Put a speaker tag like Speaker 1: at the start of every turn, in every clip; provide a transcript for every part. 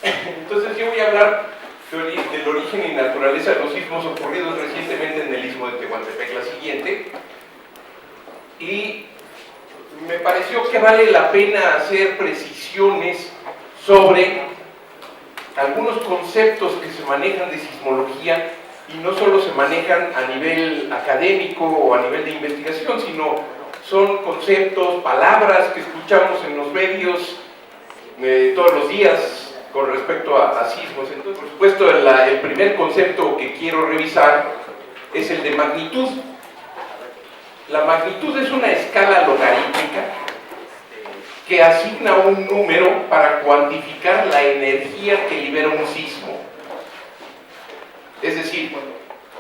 Speaker 1: Entonces yo voy a hablar del origen y naturaleza de los sismos ocurridos recientemente en el istmo de Tehuantepec, la siguiente. Y me pareció que vale la pena hacer precisiones sobre algunos conceptos que se manejan de sismología y no solo se manejan a nivel académico o a nivel de investigación, sino son conceptos, palabras que escuchamos en los medios todos los días con respecto a sismos. Entonces, por supuesto, el primer concepto que quiero revisar es el de magnitud. La magnitud es una escala logarítmica que asigna un número para cuantificar la energía que libera un sismo. Es decir,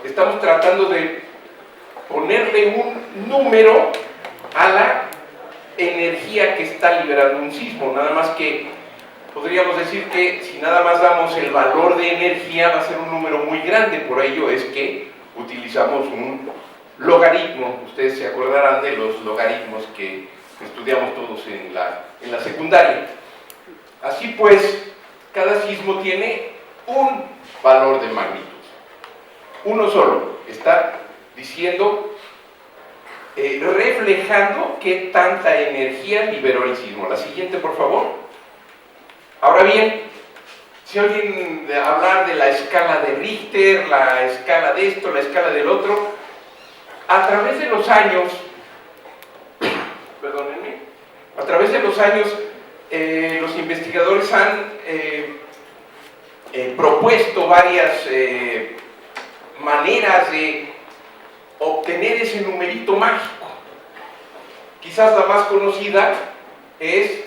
Speaker 1: estamos tratando de ponerle un número a la energía que está liberando un sismo. Nada más que podríamos decir que si nada más damos el valor de energía va a ser un número muy grande. Por ello es que utilizamos un logaritmo. Ustedes se acordarán de los logaritmos que estudiamos todos en la secundaria. Así pues, cada sismo tiene un valor de magnitud. Uno solo. Está diciendo, reflejando qué tanta energía liberó el sismo. La siguiente, por favor. Ahora bien, si oyen hablar de la escala de Richter, la escala de esto, la escala del otro, a través de los años, perdónenme, a través de los años, los investigadores han propuesto varias maneras de obtener ese numerito mágico. Quizás la más conocida es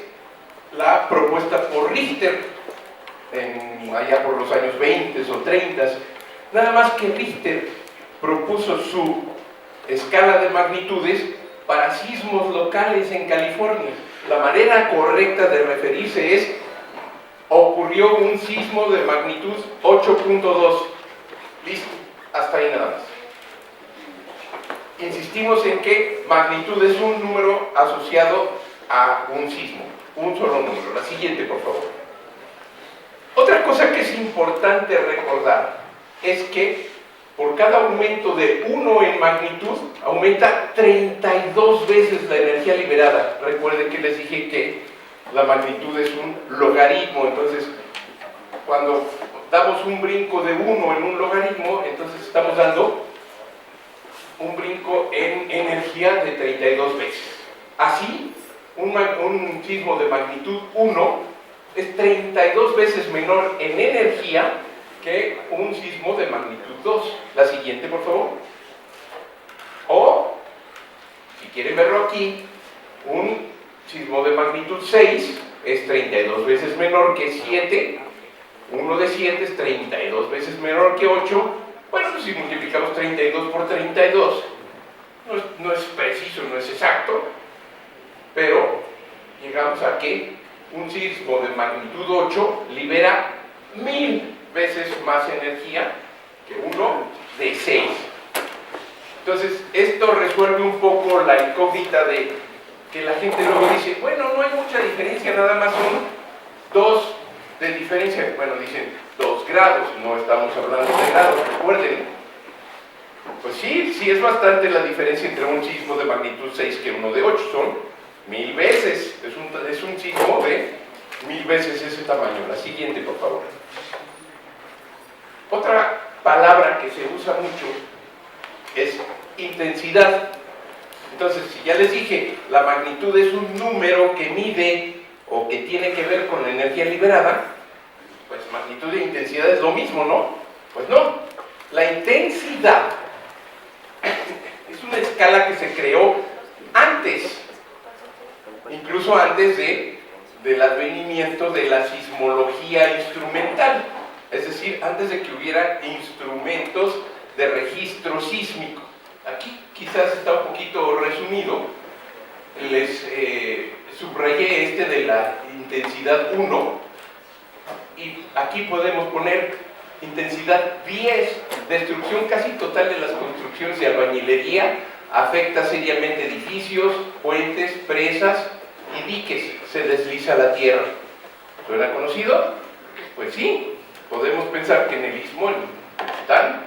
Speaker 1: la propuesta por Richter, allá por los años 20 o 30. Nada más que Richter propuso su escala de magnitudes para sismos locales en California. La manera correcta de referirse es: ocurrió un sismo de magnitud 8.2. Listo, hasta ahí nada más. Insistimos en que magnitud es un número asociado a un sismo, un solo número. La siguiente, por favor. Otra cosa que es importante recordar es que por cada aumento de 1 en magnitud, aumenta 32 veces la energía liberada. Recuerden que les dije que la magnitud es un logaritmo. Entonces, cuando damos un brinco de 1 en un logaritmo, entonces estamos dando un brinco en energía de 32 veces. Así, un sismo de magnitud 1 es 32 veces menor en energía que un sismo de magnitud 2. La siguiente, por favor. O, si quieren verlo aquí, un sismo de magnitud 6 es 32 veces menor que 7. Uno de 7 es 32 veces menor que 8. Bueno, pues si multiplicamos 32 por 32, no es preciso, no es exacto, pero llegamos a que un sismo de magnitud 8 libera 1000 veces más energía que uno de 6. Entonces, esto resuelve un poco la incógnita de que la gente luego dice: bueno, no hay mucha diferencia, nada más son 2 de diferencia. Bueno, dicen 2 grados, no estamos hablando de grados, recuerden. Pues sí es bastante la diferencia entre un sismo de magnitud 6 que uno de 8, son 1000 veces, es un sismo de 1000 veces ese tamaño. La siguiente, por favor. Otra palabra que se usa mucho es intensidad. Entonces, si ya les dije, la magnitud es un número que mide o que tiene que ver con la energía liberada, pues magnitud e intensidad es lo mismo, ¿no? Pues no. La intensidad es una escala que se creó antes, incluso antes del advenimiento de la sismología instrumental, es decir, antes de que hubiera instrumentos de registro sísmico. Aquí quizás está un poquito resumido. Les subrayé de la intensidad 1, y aquí podemos poner intensidad 10. Destrucción casi total de las construcciones de albañilería, afecta seriamente edificios, puentes, presas y diques, se desliza la tierra. ¿Suena conocido? Pues sí, podemos pensar que en el istmo, en Yucatán,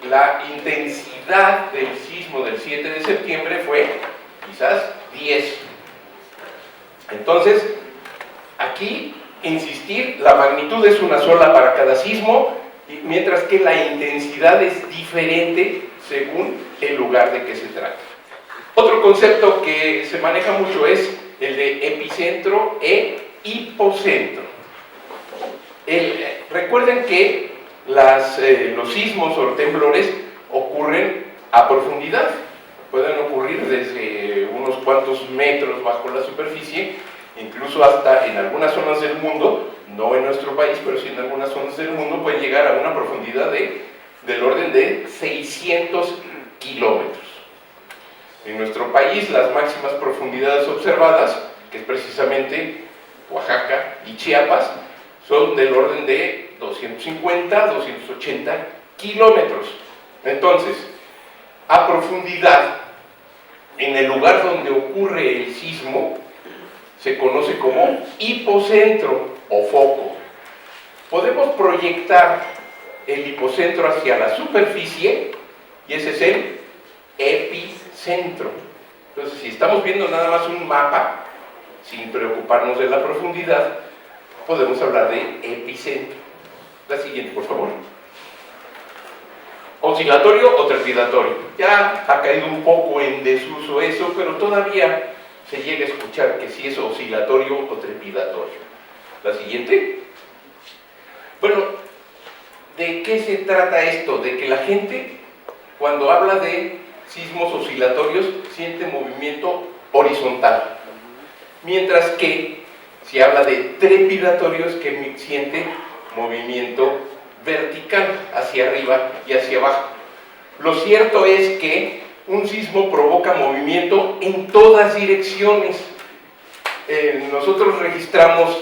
Speaker 1: la intensidad del sismo del 7 de septiembre fue quizás 10. Entonces, aquí, insistir, la magnitud es una sola para cada sismo, mientras que la intensidad es diferente según el lugar de que se trata. Otro concepto que se maneja mucho es el de epicentro e hipocentro. Recuerden que los sismos o temblores ocurren a profundidad. Pueden ocurrir desde unos cuantos metros bajo la superficie, incluso hasta en algunas zonas del mundo, no en nuestro país, pero sí en algunas zonas del mundo, pueden llegar a una profundidad del orden de 600 kilómetros. En nuestro país, las máximas profundidades observadas, que es precisamente Oaxaca y Chiapas, son del orden de 250, 280 kilómetros. Entonces, a profundidad, en el lugar donde ocurre el sismo, se conoce como hipocentro o foco. Podemos proyectar el hipocentro hacia la superficie y ese es el epicentro. Entonces, si estamos viendo nada más un mapa, sin preocuparnos de la profundidad, podemos hablar de epicentro. La siguiente, por favor. Oscilatorio o trepidatorio. Ya ha caído un poco en desuso eso, pero todavía se llega a escuchar que si es oscilatorio o trepidatorio. La siguiente. Bueno, ¿de qué se trata esto? De que la gente, cuando habla de sismos oscilatorios, siente movimiento horizontal, mientras que si habla de trepidatorios, que siente movimiento vertical, hacia arriba y hacia abajo. Lo cierto es que un sismo provoca movimiento en todas direcciones. Nosotros registramos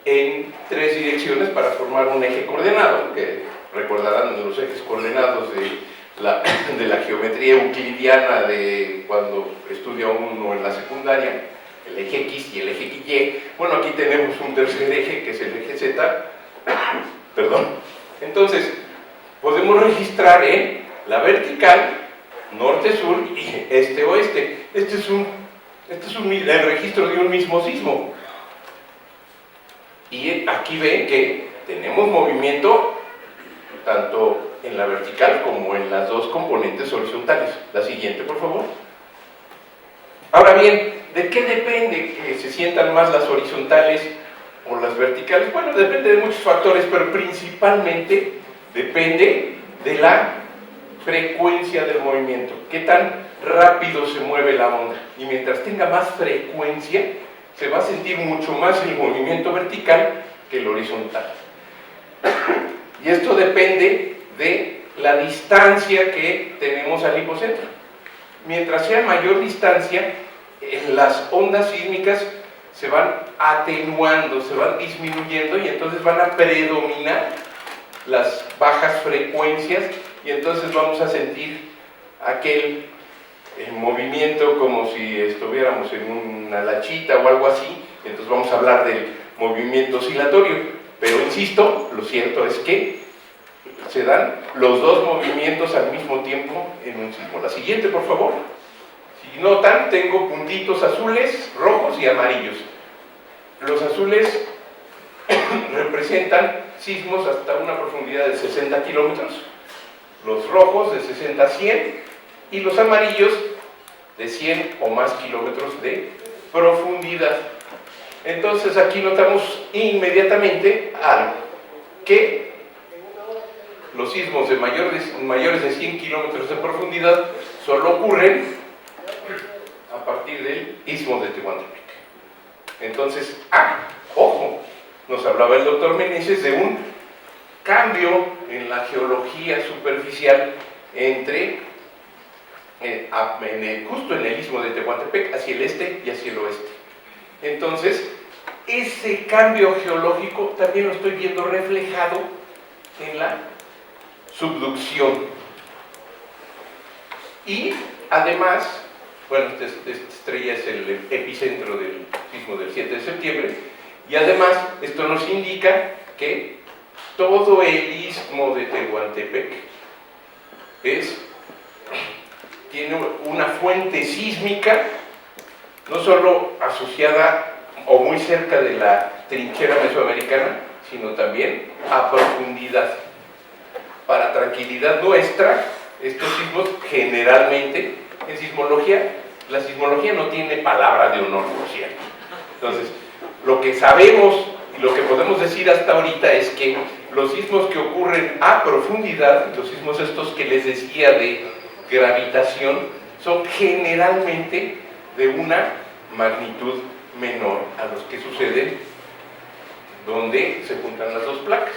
Speaker 1: en 3 direcciones para formar un eje coordenado, que recordarán los ejes coordenados de la geometría euclidiana de cuando estudia uno en la secundaria, el eje X y el eje Y. Bueno, aquí tenemos un tercer eje, que es el eje Z. Perdón. Entonces, podemos registrar en la vertical, norte-sur y este-oeste. Este es el registro de un mismo sismo. Y aquí ven que tenemos movimiento tanto en la vertical como en las dos componentes horizontales. La siguiente, por favor. Ahora bien, ¿de qué depende que se sientan más las horizontales o las verticales? Bueno, depende de muchos factores, pero principalmente depende de la frecuencia del movimiento. ¿Qué tan rápido se mueve la onda? Y mientras tenga más frecuencia, se va a sentir mucho más el movimiento vertical que el horizontal. Y esto depende de la distancia que tenemos al hipocentro. Mientras sea mayor distancia, las ondas sísmicas se van atenuando, se van disminuyendo y entonces van a predominar las bajas frecuencias y entonces vamos a sentir aquel movimiento como si estuviéramos en una lanchita o algo así. Entonces vamos a hablar del movimiento oscilatorio. Pero insisto, lo cierto es que se dan los dos movimientos al mismo tiempo en un sismo. La siguiente, por favor. Si notan, tengo puntitos azules, rojos y amarillos. Los azules representan sismos hasta una profundidad de 60 kilómetros, los rojos de 60 a 100 y los amarillos de 100 o más kilómetros de profundidad. Entonces aquí notamos inmediatamente algo, que los sismos de mayores de 100 kilómetros de profundidad solo ocurren a partir del istmo de Tehuantepec. Entonces, ojo, nos hablaba el doctor Meneses de un cambio en la geología superficial entre justo en el istmo de Tehuantepec, hacia el este y hacia el oeste. Entonces, ese cambio geológico también lo estoy viendo reflejado en la subducción. Y además, bueno, esta estrella es el epicentro del sismo del 7 de septiembre, Y además, esto nos indica que todo el istmo de Tehuantepec tiene una fuente sísmica, no solo asociada o muy cerca de la trinchera mesoamericana, sino también a profundidad. Para tranquilidad nuestra, estos sismos generalmente, en sismología, la sismología no tiene palabra de honor, por cierto. Entonces, lo que sabemos y lo que podemos decir hasta ahorita es que los sismos que ocurren a profundidad, los sismos estos que les decía de gravitación, son generalmente de una magnitud menor a los que suceden donde se juntan las dos placas.